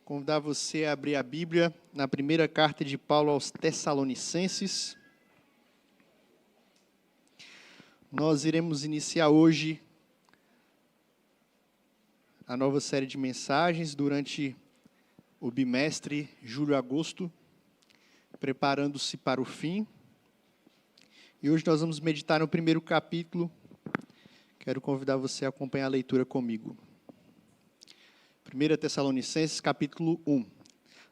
Convidar você a abrir a Bíblia na primeira carta de Paulo aos Tessalonicenses. Nós iremos iniciar hoje a nova série de mensagens durante o bimestre julho-agosto, preparando-se para o fim. E hoje nós vamos meditar no primeiro capítulo. Quero convidar você a acompanhar a leitura comigo. 1 Tessalonicenses, capítulo 1.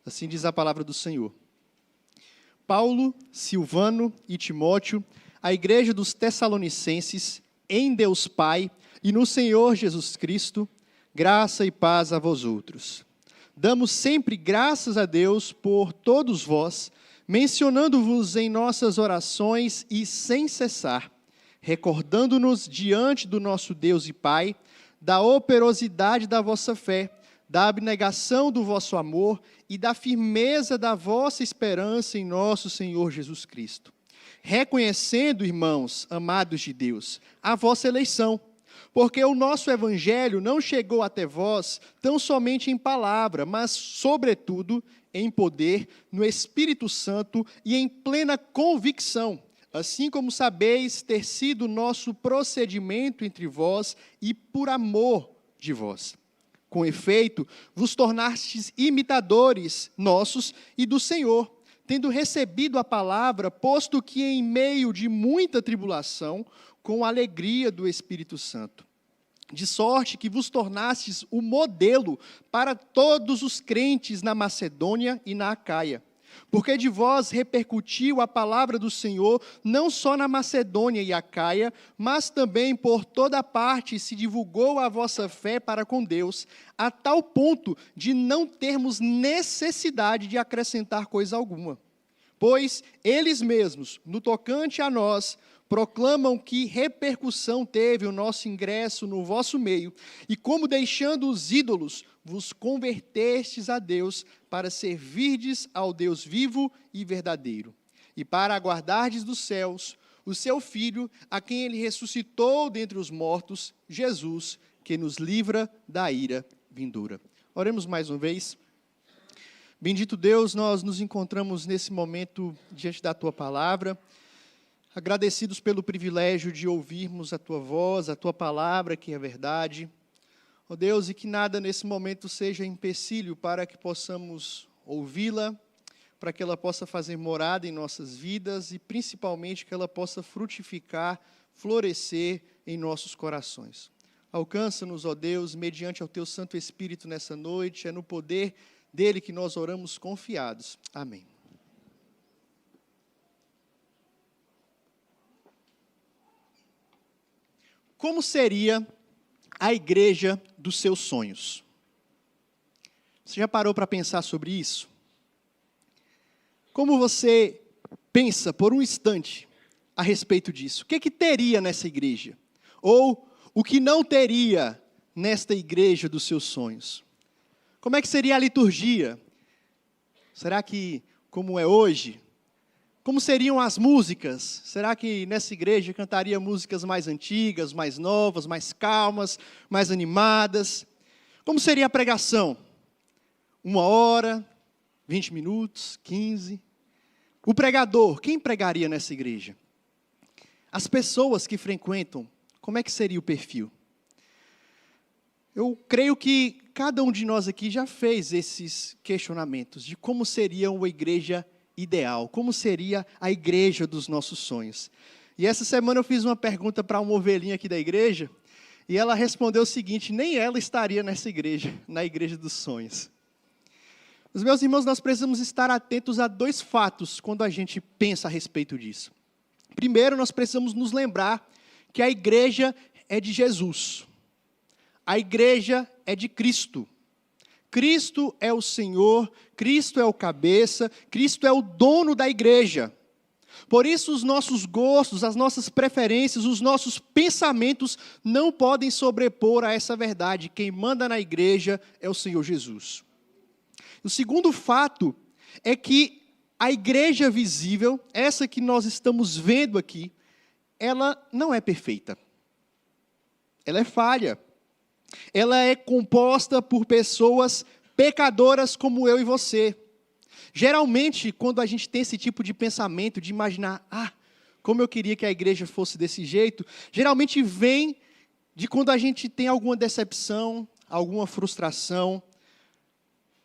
Assim diz a palavra do Senhor. Paulo, Silvano e Timóteo, a igreja dos Tessalonicenses, em Deus Pai e no Senhor Jesus Cristo, graça e paz a vós outros. Damos sempre graças a Deus por todos vós, mencionando-vos em nossas orações e sem cessar, recordando-nos diante do nosso Deus e Pai, da operosidade da vossa fé, da abnegação do vosso amor e da firmeza da vossa esperança em nosso Senhor Jesus Cristo. Reconhecendo, irmãos, amados de Deus, a vossa eleição, porque o nosso evangelho não chegou até vós tão somente em palavra, mas, sobretudo, em poder, no Espírito Santo e em plena convicção, assim como sabeis ter sido nosso procedimento entre vós e por amor de vós. Com efeito, vos tornastes imitadores nossos e do Senhor, tendo recebido a palavra, posto que em meio de muita tribulação, com a alegria do Espírito Santo. De sorte que vos tornastes o modelo para todos os crentes na Macedônia e na Acaia. Porque de vós repercutiu a palavra do Senhor, não só na Macedônia e Acaia, mas também por toda parte se divulgou a vossa fé para com Deus, a tal ponto de não termos necessidade de acrescentar coisa alguma. Pois eles mesmos, no tocante a nós, proclamam que repercussão teve o nosso ingresso no vosso meio, e como deixando os ídolos, vos convertestes a Deus para servirdes ao Deus vivo e verdadeiro, e para aguardardes dos céus o seu Filho, a quem ele ressuscitou dentre os mortos, Jesus, que nos livra da ira vindoura. Oremos mais uma vez. Bendito Deus, nós nos encontramos nesse momento diante da Tua palavra, agradecidos pelo privilégio de ouvirmos a Tua voz, a Tua palavra, que é verdade. Ó Deus, e que nada nesse momento seja empecilho para que possamos ouvi-la, para que ela possa fazer morada em nossas vidas e principalmente que ela possa frutificar, florescer em nossos corações. Alcança-nos, ó Deus, mediante ao Teu Santo Espírito nessa noite, é no poder dele que nós oramos confiados. Amém. Como seria a igreja dos seus sonhos? Você já parou para pensar sobre isso? Como você pensa por um instante a respeito disso? O que teria nessa igreja? Ou o que não teria nesta igreja dos seus sonhos? Como é que seria a liturgia? Será que, como é hoje? Como seriam as músicas? Será que nessa igreja cantaria músicas mais antigas, mais novas, mais calmas, mais animadas? Como seria a pregação? 1 hora, 20 minutos, 15? O pregador, quem pregaria nessa igreja? As pessoas que frequentam, como é que seria o perfil? Eu creio que cada um de nós aqui já fez esses questionamentos de como seria uma igreja ideal, como seria a igreja dos nossos sonhos. E essa semana eu fiz uma pergunta para uma ovelhinha aqui da igreja, e ela respondeu o seguinte: nem ela estaria nessa igreja, na igreja dos sonhos. Os meus irmãos, nós precisamos estar atentos a 2 fatos quando a gente pensa a respeito disso. Primeiro, nós precisamos nos lembrar que a igreja é de Jesus. A igreja é de Cristo. Cristo é o Senhor, Cristo é o cabeça, Cristo é o dono da igreja. Por isso os nossos gostos, as nossas preferências, os nossos pensamentos não podem sobrepor a essa verdade. Quem manda na igreja é o Senhor Jesus. O segundo fato é que a igreja visível, essa que nós estamos vendo aqui, ela não é perfeita. Ela é falha. Ela é composta por pessoas pecadoras como eu e você. Geralmente, quando a gente tem esse tipo de pensamento, de imaginar, como eu queria que a igreja fosse desse jeito, geralmente vem de quando a gente tem alguma decepção, alguma frustração,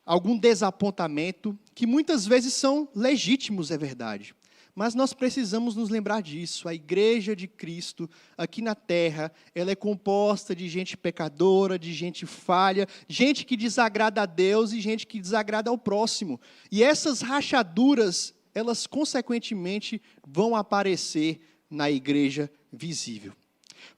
algum desapontamento, que muitas vezes são legítimos, é verdade. Mas nós precisamos nos lembrar disso. A igreja de Cristo, aqui na terra, ela é composta de gente pecadora, de gente falha, gente que desagrada a Deus e gente que desagrada ao próximo. E essas rachaduras, elas consequentemente vão aparecer na igreja visível.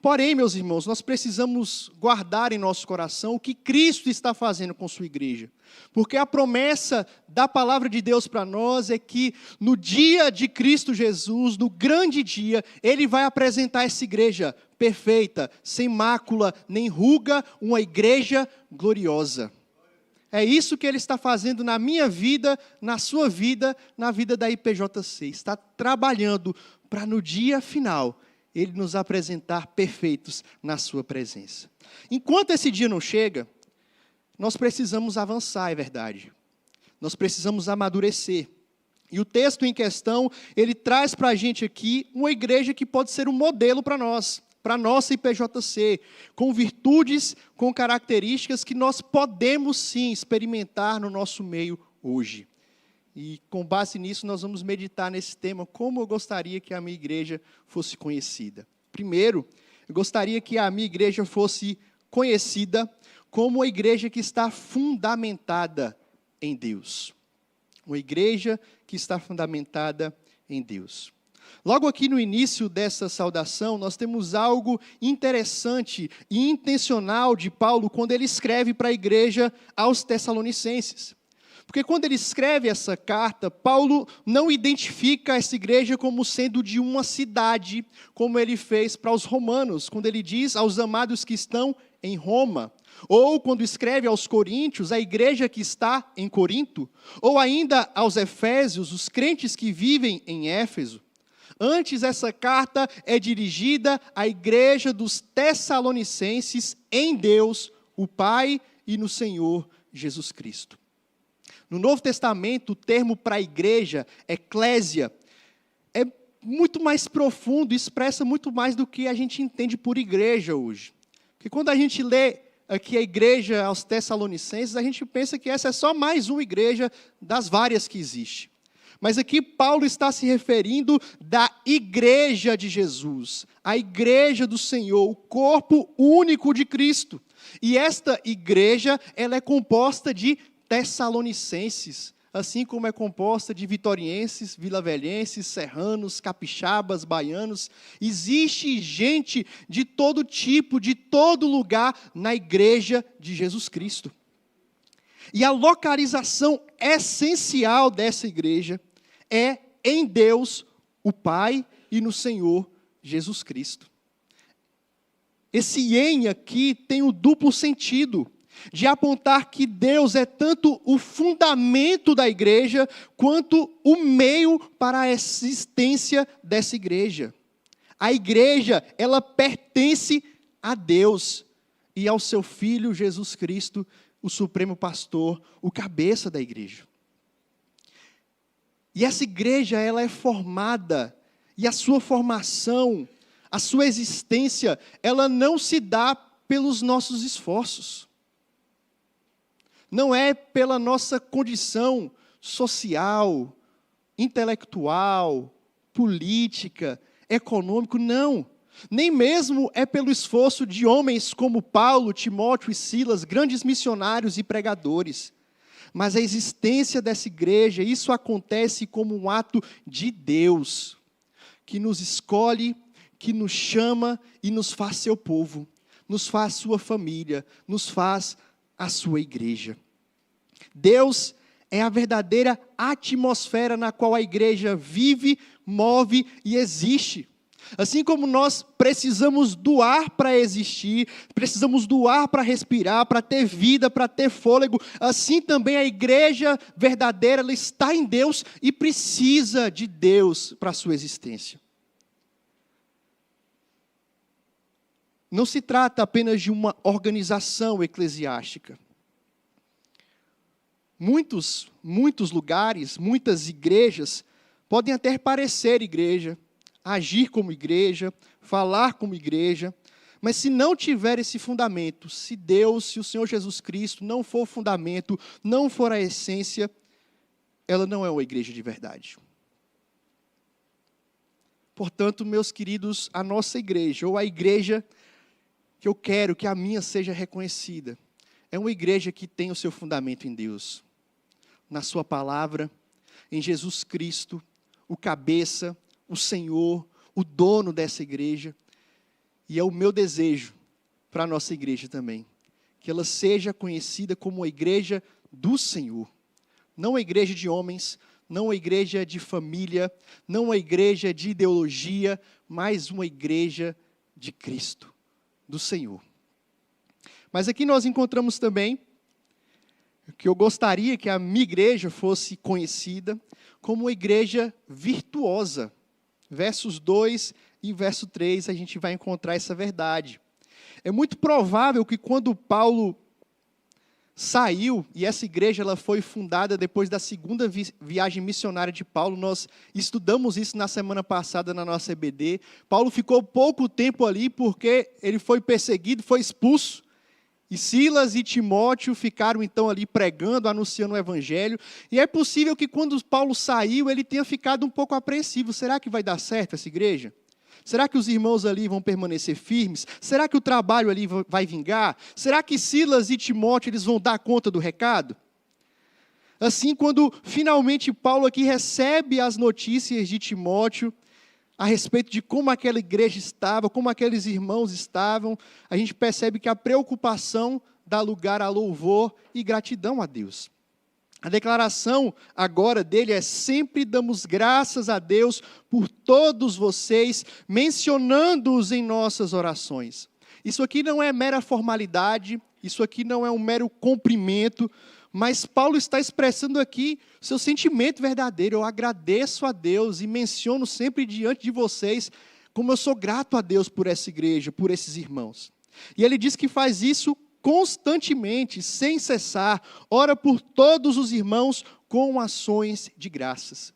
Porém, meus irmãos, nós precisamos guardar em nosso coração o que Cristo está fazendo com sua igreja. Porque a promessa da palavra de Deus para nós é que no dia de Cristo Jesus, no grande dia, Ele vai apresentar essa igreja perfeita, sem mácula, nem ruga, uma igreja gloriosa. É isso que Ele está fazendo na minha vida, na sua vida, na vida da IPJC. Está trabalhando para no dia final Ele nos apresentar perfeitos na sua presença. Enquanto esse dia não chega, nós precisamos avançar, é verdade. Nós precisamos amadurecer. E o texto em questão, ele traz para a gente aqui uma igreja que pode ser um modelo para nós, para a nossa IPJC, com virtudes, com características que nós podemos sim experimentar no nosso meio hoje. E com base nisso, nós vamos meditar nesse tema, como eu gostaria que a minha igreja fosse conhecida. Primeiro, eu gostaria que a minha igreja fosse conhecida como uma igreja que está fundamentada em Deus. Uma igreja que está fundamentada em Deus. Logo aqui no início dessa saudação, nós temos algo interessante e intencional de Paulo quando ele escreve para a igreja aos Tessalonicenses. Porque quando ele escreve essa carta, Paulo não identifica essa igreja como sendo de uma cidade, como ele fez para os romanos, quando ele diz aos amados que estão em Roma. Ou quando escreve aos coríntios, a igreja que está em Corinto. Ou ainda aos efésios, os crentes que vivem em Éfeso. Antes, essa carta é dirigida à igreja dos Tessalonicenses em Deus, o Pai e no Senhor Jesus Cristo. No Novo Testamento, o termo para a igreja, eclésia, é muito mais profundo, expressa muito mais do que a gente entende por igreja hoje. Porque quando a gente lê aqui a igreja aos Tessalonicenses, a gente pensa que essa é só mais uma igreja das várias que existe. Mas aqui Paulo está se referindo da igreja de Jesus, a igreja do Senhor, o corpo único de Cristo. E esta igreja, ela é composta de Tessalonicenses, assim como é composta de vitorienses, vilavelhenses, serranos, capixabas, baianos. Existe gente de todo tipo, de todo lugar na igreja de Jesus Cristo. E a localização essencial dessa igreja é em Deus, o Pai, e no Senhor Jesus Cristo. Esse em aqui tem um duplo sentido, de apontar que Deus é tanto o fundamento da igreja, quanto o meio para a existência dessa igreja. A igreja, ela pertence a Deus e ao seu Filho Jesus Cristo, o Supremo Pastor, o cabeça da igreja. E essa igreja, ela é formada, e a sua formação, a sua existência, ela não se dá pelos nossos esforços. Não é pela nossa condição social, intelectual, política, econômico, não. Nem mesmo é pelo esforço de homens como Paulo, Timóteo e Silas, grandes missionários e pregadores. Mas a existência dessa igreja, isso acontece como um ato de Deus, que nos escolhe, que nos chama e nos faz seu povo, nos faz sua família, nos faz a sua igreja. Deus é a verdadeira atmosfera na qual a igreja vive, move e existe. Assim como nós precisamos do ar para existir, precisamos do ar para respirar, para ter vida, para ter fôlego, assim também a igreja verdadeira, ela está em Deus e precisa de Deus para a sua existência. Não se trata apenas de uma organização eclesiástica. muitos lugares, muitas igrejas, podem até parecer igreja, agir como igreja, falar como igreja, mas se não tiver esse fundamento, se Deus, se o Senhor Jesus Cristo não for o fundamento, não for a essência, ela não é uma igreja de verdade. Portanto, meus queridos, a nossa igreja, ou a igreja que eu quero que a minha seja reconhecida, é uma igreja que tem o seu fundamento em Deus, na sua palavra, em Jesus Cristo, o cabeça, o Senhor, o dono dessa igreja. E é o meu desejo para a nossa igreja também, que ela seja conhecida como a igreja do Senhor. Não a igreja de homens, não a igreja de família, não a igreja de ideologia, mas uma igreja de Cristo, do Senhor. Mas aqui nós encontramos também que eu gostaria que a minha igreja fosse conhecida como uma igreja virtuosa. Versos 2 e verso 3 a gente vai encontrar essa verdade. É muito provável que quando Paulo saiu, e essa igreja ela foi fundada depois da segunda viagem missionária de Paulo, nós estudamos isso na semana passada na nossa EBD. Paulo ficou pouco tempo ali porque ele foi perseguido, foi expulso, e Silas e Timóteo ficaram então ali pregando, anunciando o evangelho, e é possível que quando Paulo saiu, ele tenha ficado um pouco apreensivo. Será que vai dar certo essa igreja? Será que os irmãos ali vão permanecer firmes? Será que o trabalho ali vai vingar? Será que Silas e Timóteo eles vão dar conta do recado? Assim, quando finalmente Paulo aqui recebe as notícias de Timóteo, a respeito de como aquela igreja estava, como aqueles irmãos estavam, a gente percebe que a preocupação dá lugar a louvor e gratidão a Deus. A declaração agora dele é: sempre damos graças a Deus por todos vocês, mencionando-os em nossas orações. Isso aqui não é mera formalidade, isso aqui não é um mero cumprimento, mas Paulo está expressando aqui seu sentimento verdadeiro. Eu agradeço a Deus e menciono sempre diante de vocês como eu sou grato a Deus por essa igreja, por esses irmãos. E ele diz que faz isso constantemente, sem cessar, ora por todos os irmãos com ações de graças.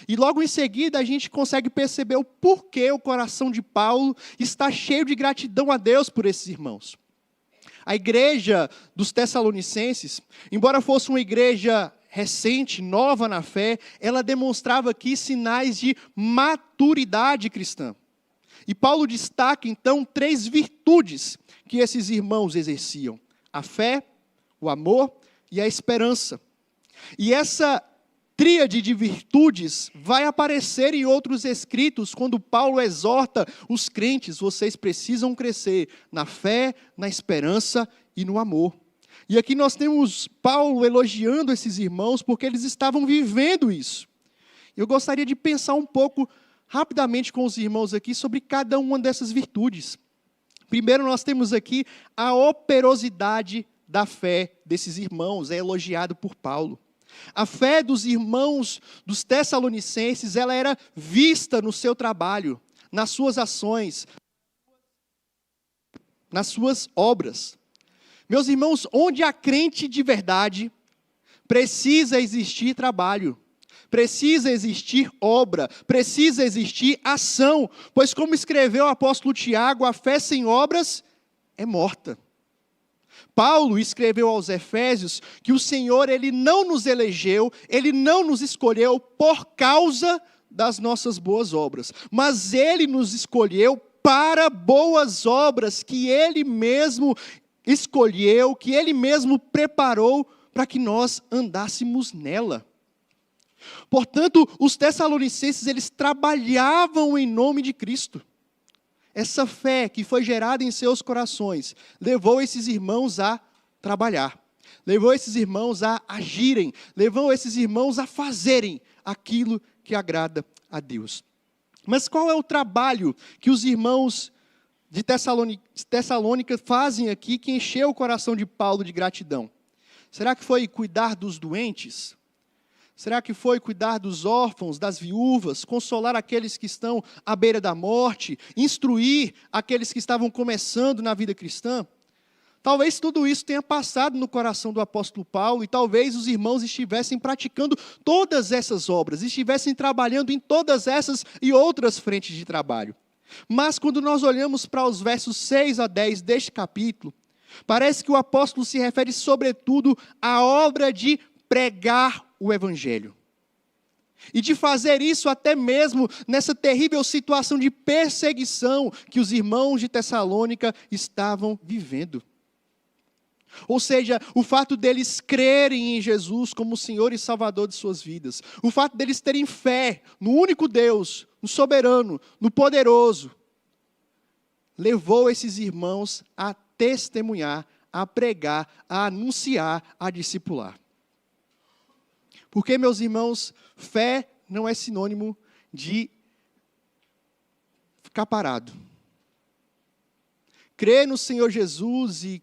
E logo em seguida a gente consegue perceber o porquê o coração de Paulo está cheio de gratidão a Deus por esses irmãos. A igreja dos Tessalonicenses, embora fosse uma igreja recente, nova na fé, ela demonstrava aqui sinais de maturidade cristã. E Paulo destaca então 3 virtudes que esses irmãos exerciam: a fé, o amor e a esperança. E essa tríade de virtudes vai aparecer em outros escritos, quando Paulo exorta os crentes: vocês precisam crescer na fé, na esperança e no amor. E aqui nós temos Paulo elogiando esses irmãos, porque eles estavam vivendo isso. Eu gostaria de pensar um pouco, rapidamente com os irmãos aqui, sobre cada uma dessas virtudes. Primeiro nós temos aqui a operosidade da fé desses irmãos, é elogiado por Paulo. A fé dos irmãos dos Tessalonicenses, ela era vista no seu trabalho, nas suas ações, nas suas obras. Meus irmãos, onde há crente de verdade, precisa existir trabalho, precisa existir obra, precisa existir ação, pois como escreveu o apóstolo Tiago, a fé sem obras é morta. Paulo escreveu aos Efésios que o Senhor, Ele não nos elegeu, Ele não nos escolheu por causa das nossas boas obras, mas Ele nos escolheu para boas obras que Ele mesmo escolheu, que Ele mesmo preparou para que nós andássemos nela. Portanto, os Tessalonicenses, eles trabalhavam em nome de Cristo. Essa fé que foi gerada em seus corações levou esses irmãos a trabalhar, levou esses irmãos a agirem, levou esses irmãos a fazerem aquilo que agrada a Deus. Mas qual é o trabalho que os irmãos de Tessalônica fazem aqui que encheu o coração de Paulo de gratidão? Será que foi cuidar dos doentes? Será que foi cuidar dos órfãos, das viúvas, consolar aqueles que estão à beira da morte, instruir aqueles que estavam começando na vida cristã? Talvez tudo isso tenha passado no coração do apóstolo Paulo e talvez os irmãos estivessem praticando todas essas obras, estivessem trabalhando em todas essas e outras frentes de trabalho. Mas quando nós olhamos para os versos 6 a 10 deste capítulo, parece que o apóstolo se refere sobretudo à obra de pregar o evangelho. E de fazer isso até mesmo nessa terrível situação de perseguição que os irmãos de Tessalônica estavam vivendo. Ou seja, o fato deles crerem em Jesus como Senhor e Salvador de suas vidas, o fato deles terem fé no único Deus, no soberano, no poderoso, levou esses irmãos a testemunhar, a pregar, a anunciar, a discipular. Porque, meus irmãos, fé não é sinônimo de ficar parado. Crer no Senhor Jesus e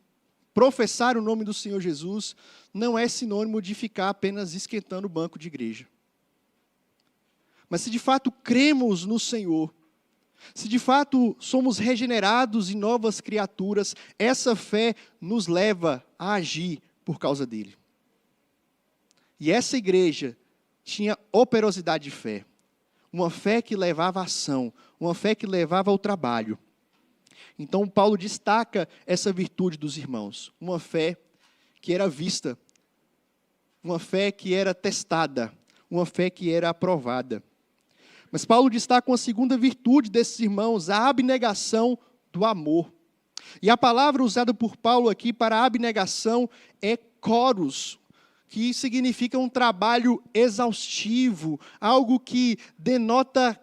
professar o nome do Senhor Jesus não é sinônimo de ficar apenas esquentando o banco de igreja. Mas se de fato cremos no Senhor, se de fato somos regenerados e novas criaturas, essa fé nos leva a agir por causa dele. E essa igreja tinha operosidade de fé. Uma fé que levava à ação, uma fé que levava ao trabalho. Então, Paulo destaca essa virtude dos irmãos. Uma fé que era vista, uma fé que era testada, uma fé que era aprovada. Mas Paulo destaca uma segunda virtude desses irmãos, a abnegação do amor. E a palavra usada por Paulo aqui para a abnegação é choros, que significa um trabalho exaustivo, algo que denota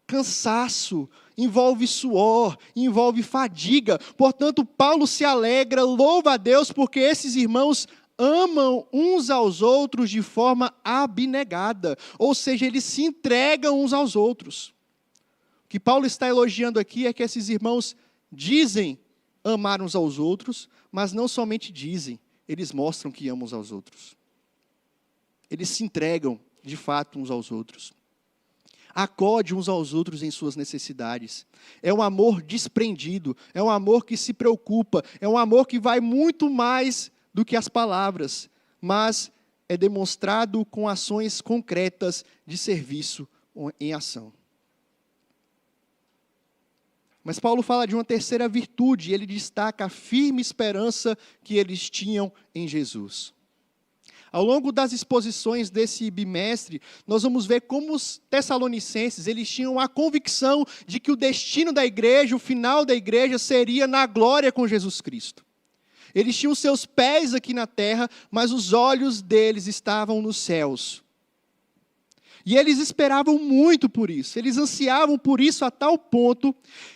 cansaço, envolve suor, envolve fadiga. Portanto, Paulo se alegra, louva a Deus, porque esses irmãos amam uns aos outros de forma abnegada. Ou seja, eles se entregam uns aos outros. O que Paulo está elogiando aqui é que esses irmãos dizem amar uns aos outros, mas não somente dizem, eles mostram que amam uns aos outros. Eles se entregam, de fato, uns aos outros. Acode uns aos outros em suas necessidades. É um amor desprendido, é um amor que se preocupa, é um amor que vai muito mais do que as palavras, mas é demonstrado com ações concretas de serviço em ação. Mas Paulo fala de uma terceira virtude, ele destaca a firme esperança que eles tinham em Jesus. Ao longo das exposições desse bimestre, nós vamos ver como os tessalonicenses, eles tinham a convicção de que o destino da igreja, o final da igreja, seria na glória com Jesus Cristo. Eles tinham seus pés aqui na terra, mas os olhos deles estavam nos céus. E eles esperavam muito por isso, eles ansiavam por isso a tal ponto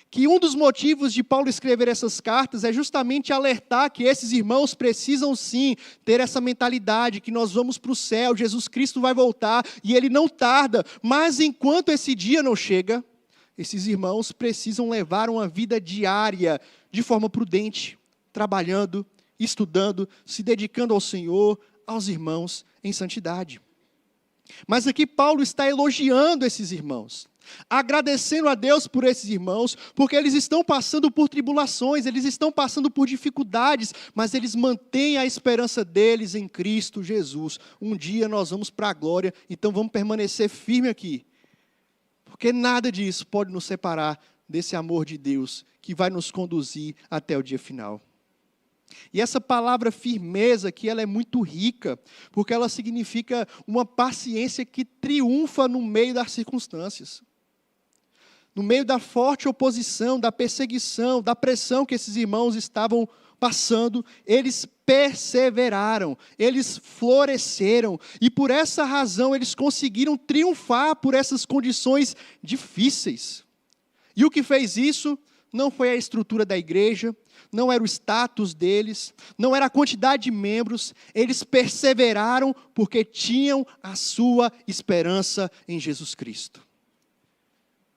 que um dos motivos de Paulo escrever essas cartas é justamente alertar que esses irmãos precisam sim ter essa mentalidade, que nós vamos para o céu, Jesus Cristo vai voltar e ele não tarda, mas enquanto esse dia não chega, esses irmãos precisam levar uma vida diária de forma prudente, trabalhando, estudando, se dedicando ao Senhor, aos irmãos em santidade. Mas aqui Paulo está elogiando esses irmãos, agradecendo a Deus por esses irmãos, porque eles estão passando por tribulações, eles estão passando por dificuldades, mas eles mantêm a esperança deles em Cristo Jesus. Um dia nós vamos para a glória, então vamos permanecer firme aqui, porque nada disso pode nos separar desse amor de Deus, que vai nos conduzir até o dia final. E essa palavra firmeza aqui, ela é muito rica, porque ela significa uma paciência que triunfa no meio das circunstâncias. No meio da forte oposição, da perseguição, da pressão que esses irmãos estavam passando, eles perseveraram, eles floresceram, e por essa razão eles conseguiram triunfar por essas condições difíceis. E o que fez isso não foi a estrutura da igreja, não era o status deles, não era a quantidade de membros, eles perseveraram porque tinham a sua esperança em Jesus Cristo.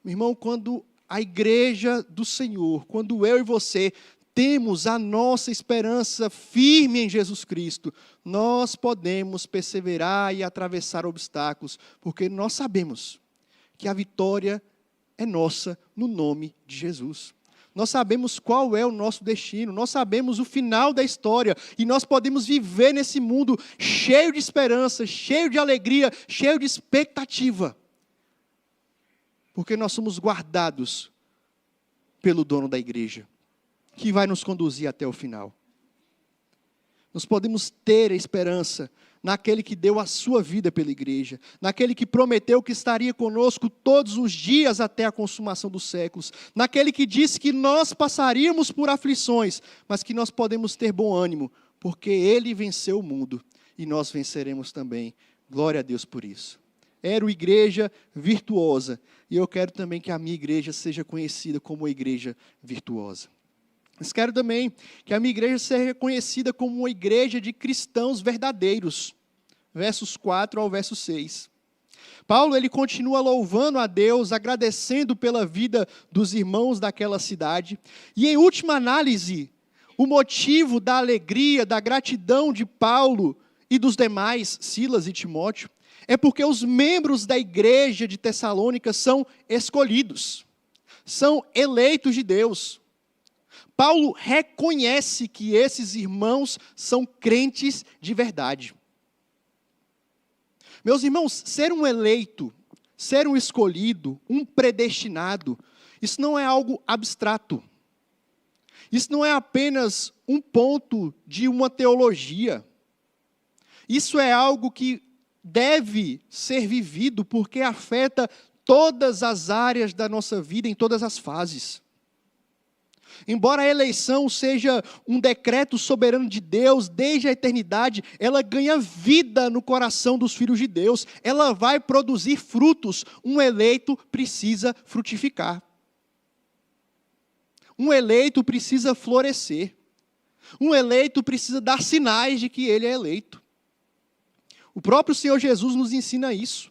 Meu irmão, quando a igreja do Senhor, quando eu e você temos a nossa esperança firme em Jesus Cristo, nós podemos perseverar e atravessar obstáculos, porque nós sabemos que a vitória é nossa no nome de Jesus. Nós sabemos qual é o nosso destino, nós sabemos o final da história, e nós podemos viver nesse mundo cheio de esperança, cheio de alegria, cheio de expectativa, porque nós somos guardados pelo dono da igreja, que vai nos conduzir até o final. Nós podemos ter a esperança naquele que deu a sua vida pela igreja, naquele que prometeu que estaria conosco todos os dias até a consumação dos séculos, naquele que disse que nós passaríamos por aflições, mas que nós podemos ter bom ânimo, porque Ele venceu o mundo e nós venceremos também. Glória a Deus por isso. Era uma igreja virtuosa, e eu quero também que a minha igreja seja conhecida como uma igreja virtuosa. Mas quero também que a minha igreja seja conhecida como uma igreja de cristãos verdadeiros. Versos 4 ao verso 6. Paulo, ele continua louvando a Deus, agradecendo pela vida dos irmãos daquela cidade. E em última análise, o motivo da alegria, da gratidão de Paulo e dos demais, Silas e Timóteo, é porque os membros da igreja de Tessalônica são escolhidos, são eleitos de Deus. Paulo reconhece que esses irmãos são crentes de verdade. Meus irmãos, ser um eleito, ser um escolhido, um predestinado, isso não é algo abstrato. Isso não é apenas um ponto de uma teologia. Isso é algo que deve ser vivido porque afeta todas as áreas da nossa vida, em todas as fases. Embora a eleição seja um decreto soberano de Deus desde a eternidade, ela ganha vida no coração dos filhos de Deus. Ela vai produzir frutos. Um eleito precisa frutificar. Um eleito precisa florescer. Um eleito precisa dar sinais de que ele é eleito. O próprio Senhor Jesus nos ensina isso.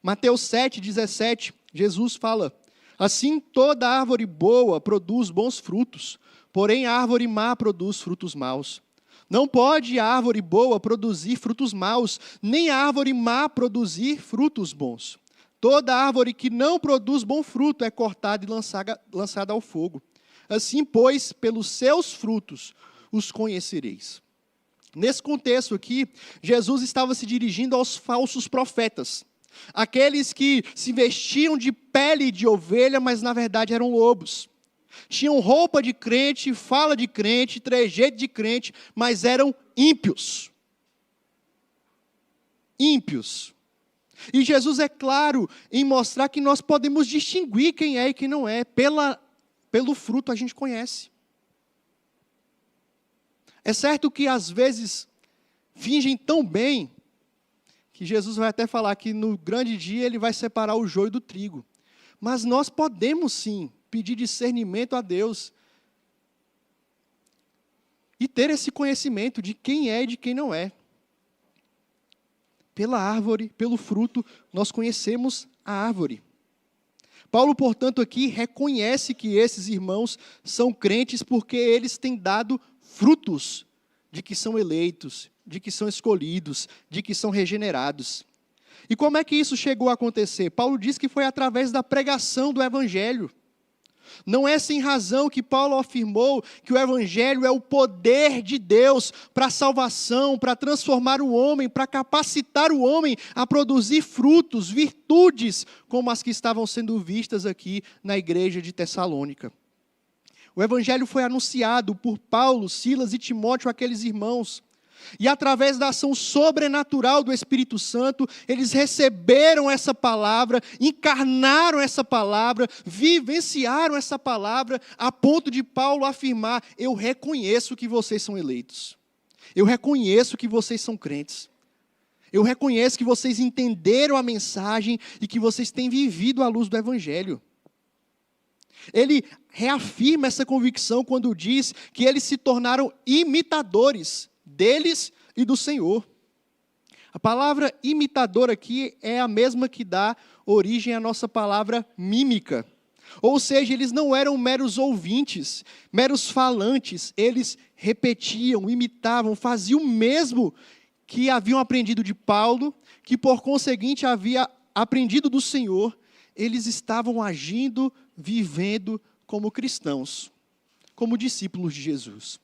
Mateus 7,17, Jesus fala: assim toda árvore boa produz bons frutos, porém a árvore má produz frutos maus. Não pode a árvore boa produzir frutos maus, nem a árvore má produzir frutos bons. Toda árvore que não produz bom fruto é cortada e lançada ao fogo. Assim, pois, pelos seus frutos os conhecereis. Nesse contexto aqui, Jesus estava se dirigindo aos falsos profetas. Aqueles que se vestiam de pele de ovelha, mas na verdade eram lobos. Tinham roupa de crente, fala de crente, trejeito de crente, mas eram ímpios. Ímpios. E Jesus é claro em mostrar que nós podemos distinguir quem é e quem não é. Pelo fruto a gente conhece. É certo que às vezes fingem tão bem que Jesus vai até falar que no grande dia ele vai separar o joio do trigo. Mas nós podemos sim pedir discernimento a Deus e ter esse conhecimento de quem é e de quem não é. Pela árvore, pelo fruto, nós conhecemos a árvore. Paulo, portanto, aqui reconhece que esses irmãos são crentes porque eles têm dado frutos de que são eleitos, de que são escolhidos, de que são regenerados. E como é que isso chegou a acontecer? Paulo diz que foi através da pregação do Evangelho. Não é sem razão que Paulo afirmou que o Evangelho é o poder de Deus para a salvação, para transformar o homem, para capacitar o homem a produzir frutos, virtudes, como as que estavam sendo vistas aqui na igreja de Tessalônica. O Evangelho foi anunciado por Paulo, Silas e Timóteo àqueles irmãos. E através da ação sobrenatural do Espírito Santo, eles receberam essa palavra, encarnaram essa palavra, vivenciaram essa palavra, a ponto de Paulo afirmar: eu reconheço que vocês são eleitos. Eu reconheço que vocês são crentes. Eu reconheço que vocês entenderam a mensagem e que vocês têm vivido à luz do Evangelho. Ele reafirma essa convicção quando diz que eles se tornaram imitadores deles e do Senhor. A palavra imitador aqui é a mesma que dá origem à nossa palavra mímica. Ou seja, eles não eram meros ouvintes, meros falantes, eles repetiam, imitavam, faziam o mesmo que haviam aprendido de Paulo, que por conseguinte havia aprendido do Senhor. Eles estavam agindo, vivendo como cristãos. como discípulos de Jesus.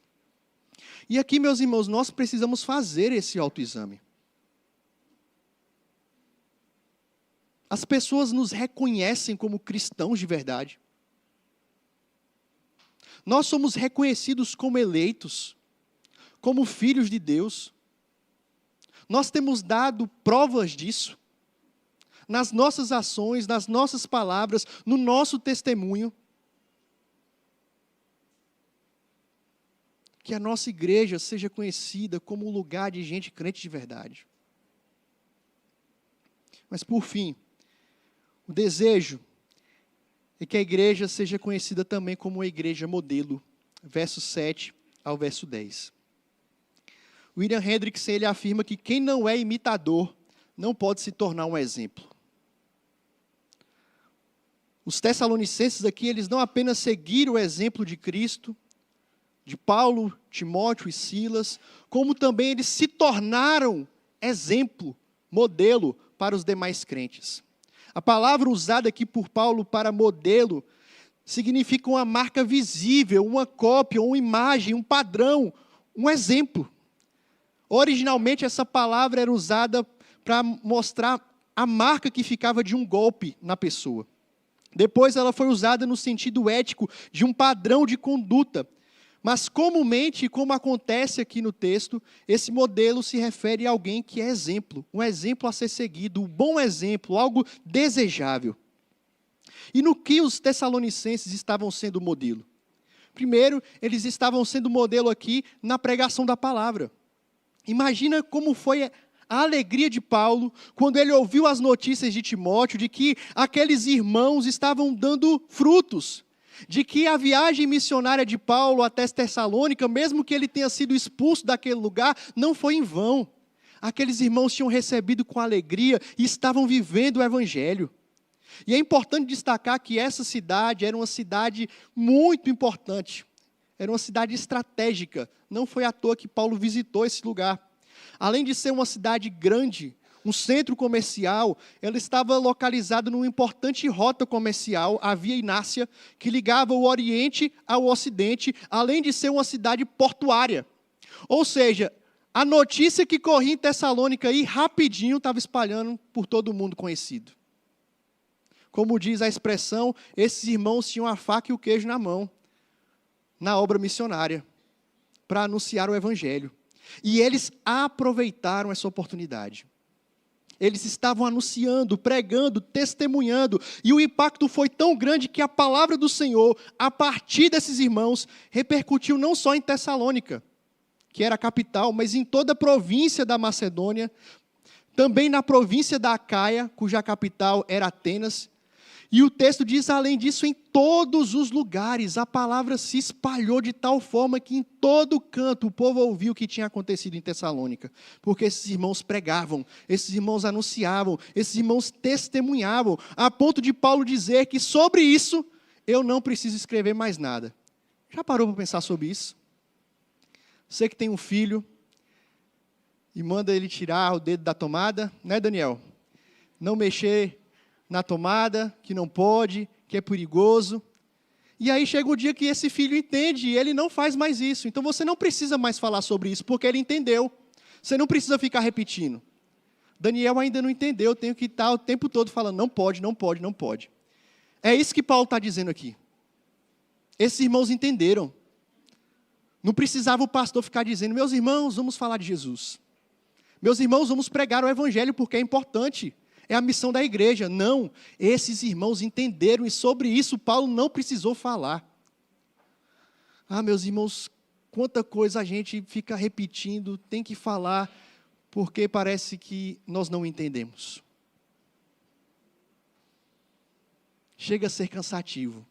E aqui, meus irmãos, nós precisamos fazer esse autoexame. As pessoas nos reconhecem como cristãos de verdade. Nós somos reconhecidos como eleitos, como filhos de Deus. Nós temos dado provas disso, nas nossas ações, nas nossas palavras, no nosso testemunho. Que a nossa igreja seja conhecida como um lugar de gente crente de verdade. Mas por fim, o desejo é que a igreja seja conhecida também como uma igreja modelo. Verso 7 ao verso 10. William Hendriksen, ele afirma que quem não é imitador não pode se tornar um exemplo. Os tessalonicenses aqui, eles não apenas seguiram o exemplo de Cristo, de Paulo, Timóteo e Silas, como também eles se tornaram exemplo, modelo para os demais crentes. A palavra usada aqui por Paulo para modelo significa uma marca visível, uma cópia, uma imagem, um padrão, um exemplo. Originalmente essa palavra era usada para mostrar a marca que ficava de um golpe na pessoa. Depois ela foi usada no sentido ético de um padrão de conduta. Mas comumente, como acontece aqui no texto, esse modelo se refere a alguém que é exemplo, um exemplo a ser seguido, um bom exemplo, algo desejável. E no que os tessalonicenses estavam sendo modelo? Primeiro, eles estavam sendo modelo aqui na pregação da palavra. Imagina como foi a alegria de Paulo quando ele ouviu as notícias de Timóteo de que aqueles irmãos estavam dando frutos, de que a viagem missionária de Paulo até Tessalônica, mesmo que ele tenha sido expulso daquele lugar, não foi em vão. Aqueles irmãos tinham recebido com alegria e estavam vivendo o evangelho. E é importante destacar que essa cidade era uma cidade muito importante. Era uma cidade estratégica. Não foi à toa que Paulo visitou esse lugar. Além de ser uma cidade grande, um centro comercial, ela estava localizada numa importante rota comercial, a Via Inácia, que ligava o Oriente ao Ocidente, além de ser uma cidade portuária. Ou seja, a notícia que corria em Tessalônica aí, rapidinho, estava espalhando por todo mundo conhecido. Como diz a expressão, esses irmãos tinham a faca e o queijo na mão, na obra missionária, para anunciar o Evangelho. E eles aproveitaram essa oportunidade. Eles estavam anunciando, pregando, testemunhando, e o impacto foi tão grande que a palavra do Senhor, a partir desses irmãos, repercutiu não só em Tessalônica, que era a capital, mas em toda a província da Macedônia, também na província da Acaia, cuja capital era Atenas. E o texto diz, além disso, em todos os lugares, a palavra se espalhou de tal forma que em todo canto o povo ouviu o que tinha acontecido em Tessalônica. Porque esses irmãos pregavam, esses irmãos anunciavam, esses irmãos testemunhavam, a ponto de Paulo dizer que sobre isso eu não preciso escrever mais nada. Já parou para pensar sobre isso? Você que tem um filho e manda ele tirar o dedo da tomada, né, Daniel? Não mexer na tomada, que não pode, que é perigoso. E aí chega o dia que esse filho entende e ele não faz mais isso. Então você não precisa mais falar sobre isso, porque ele entendeu. Você não precisa ficar repetindo. Daniel ainda não entendeu, eu tenho que estar o tempo todo falando, não pode, não pode, não pode. É isso que Paulo está dizendo aqui. Esses irmãos entenderam. Não precisava o pastor ficar dizendo, meus irmãos, vamos falar de Jesus. Meus irmãos, vamos pregar o evangelho porque é importante. É a missão da igreja. Não, esses irmãos entenderam e sobre isso Paulo não precisou falar. Ah, meus irmãos, quanta coisa a gente fica repetindo, tem que falar, porque parece que nós não entendemos. Chega a ser cansativo,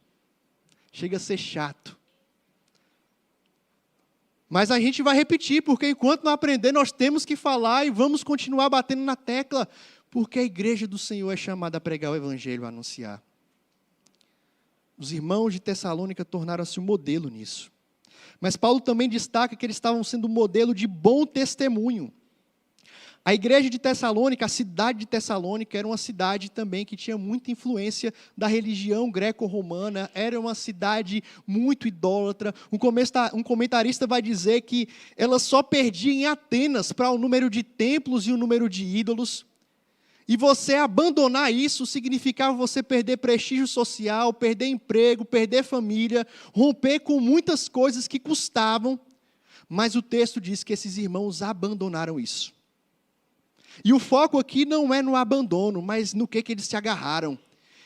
chega a ser chato. Mas a gente vai repetir, porque enquanto não aprender, nós temos que falar e vamos continuar batendo na tecla, porque a igreja do Senhor é chamada a pregar o evangelho, a anunciar. Os irmãos de Tessalônica tornaram-se um modelo nisso. Mas Paulo também destaca que eles estavam sendo um modelo de bom testemunho. A igreja de Tessalônica, a cidade de Tessalônica, era uma cidade também que tinha muita influência da religião greco-romana, era uma cidade muito idólatra. Um comentarista vai dizer que ela só perdia em Atenas para o número de templos e o número de ídolos. E você abandonar isso significava você perder prestígio social, perder emprego, perder família, romper com muitas coisas que custavam. Mas o texto diz que esses irmãos abandonaram isso. E o foco aqui não é no abandono, mas no que eles se agarraram.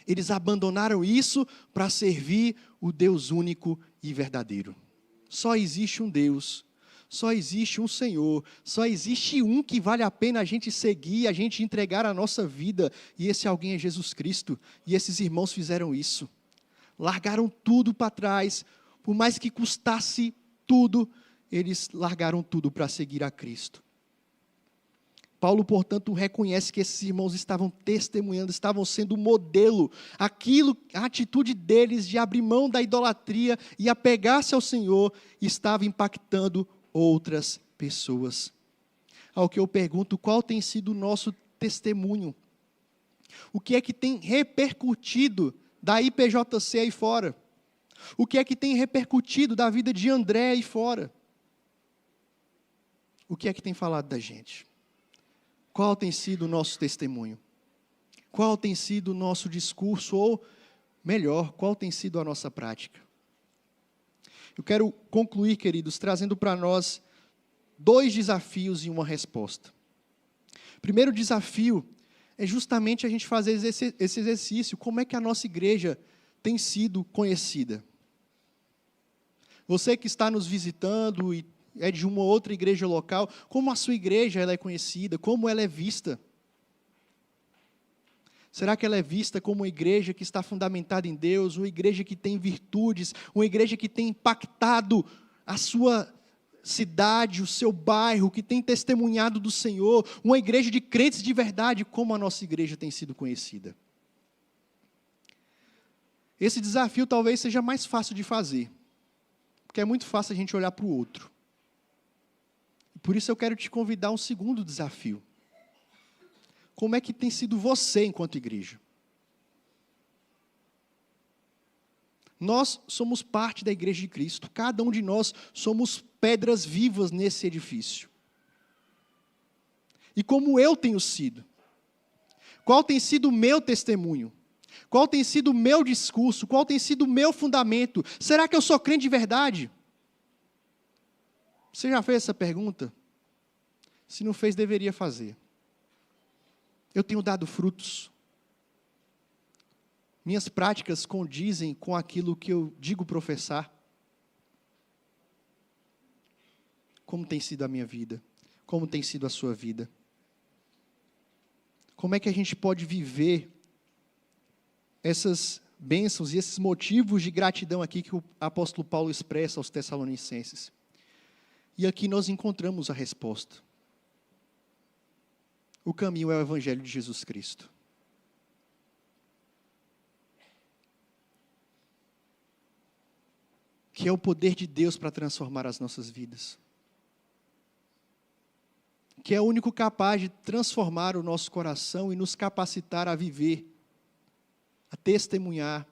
Eles abandonaram isso para servir o Deus único e verdadeiro. Só existe um Deus, só existe um Senhor, só existe um que vale a pena a gente seguir, a gente entregar a nossa vida, e esse alguém é Jesus Cristo. E esses irmãos fizeram isso. Largaram tudo para trás, por mais que custasse tudo, eles largaram tudo para seguir a Cristo. Paulo, portanto, reconhece que esses irmãos estavam testemunhando, estavam sendo modelo. A atitude deles de abrir mão da idolatria e apegar-se ao Senhor estava impactando outras pessoas. Ao que eu pergunto, qual tem sido o nosso testemunho? O que é que tem repercutido da IPJC aí fora? O que é que tem repercutido da vida de André aí fora? O que é que tem falado da gente? Qual tem sido o nosso testemunho? Qual tem sido o nosso discurso? Ou, melhor, qual tem sido a nossa prática? Eu quero concluir, queridos, trazendo para nós 2 desafios e uma resposta. O primeiro desafio é justamente a gente fazer esse exercício. Como é que a nossa igreja tem sido conhecida? Você que está nos visitando e é de uma outra igreja local, como a sua igreja ela é conhecida, como ela é vista? Será que ela é vista como uma igreja que está fundamentada em Deus, uma igreja que tem virtudes, uma igreja que tem impactado a sua cidade, o seu bairro, que tem testemunhado do Senhor, uma igreja de crentes de verdade, como a nossa igreja tem sido conhecida? Esse desafio talvez seja mais fácil de fazer, porque é muito fácil a gente olhar para o outro. Por isso eu quero te convidar a um segundo desafio. Como é que tem sido você enquanto igreja? Nós somos parte da igreja de Cristo. Cada um de nós somos pedras vivas nesse edifício. E como eu tenho sido? Qual tem sido o meu testemunho? Qual tem sido o meu discurso? Qual tem sido o meu fundamento? Será que eu sou crente de verdade? Você já fez essa pergunta? Se não fez, deveria fazer. Eu tenho dado frutos. Minhas práticas condizem com aquilo que eu digo professar. Como tem sido a minha vida? Como tem sido a sua vida? Como é que a gente pode viver essas bênçãos e esses motivos de gratidão aqui que o apóstolo Paulo expressa aos Tessalonicenses? E aqui nós encontramos a resposta. O caminho é o Evangelho de Jesus Cristo. Que é o poder de Deus para transformar as nossas vidas. Que é o único capaz de transformar o nosso coração e nos capacitar a viver, a testemunhar,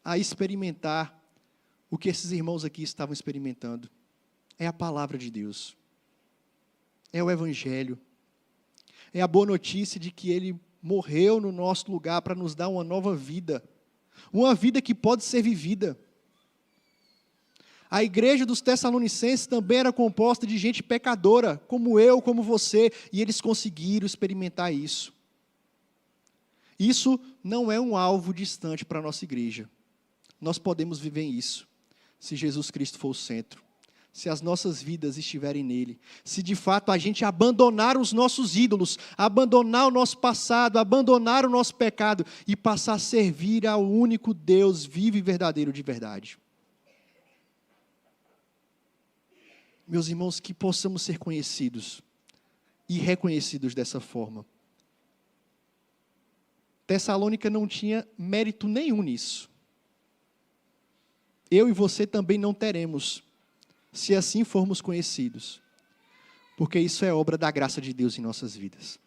a experimentar o que esses irmãos aqui estavam experimentando. É a palavra de Deus. É o Evangelho. É a boa notícia de que Ele morreu no nosso lugar para nos dar uma nova vida. Uma vida que pode ser vivida. A igreja dos Tessalonicenses também era composta de gente pecadora, como eu, como você, e eles conseguiram experimentar isso. Isso não é um alvo distante para a nossa igreja. Nós podemos viver isso, se Jesus Cristo for o centro. Se as nossas vidas estiverem nele, se de fato a gente abandonar os nossos ídolos, abandonar o nosso passado, abandonar o nosso pecado e passar a servir ao único Deus vivo e verdadeiro de verdade. Meus irmãos, que possamos ser conhecidos e reconhecidos dessa forma. Tessalônica não tinha mérito nenhum nisso. Eu e você também não teremos, se assim formos conhecidos. porque isso é obra da graça de Deus em nossas vidas.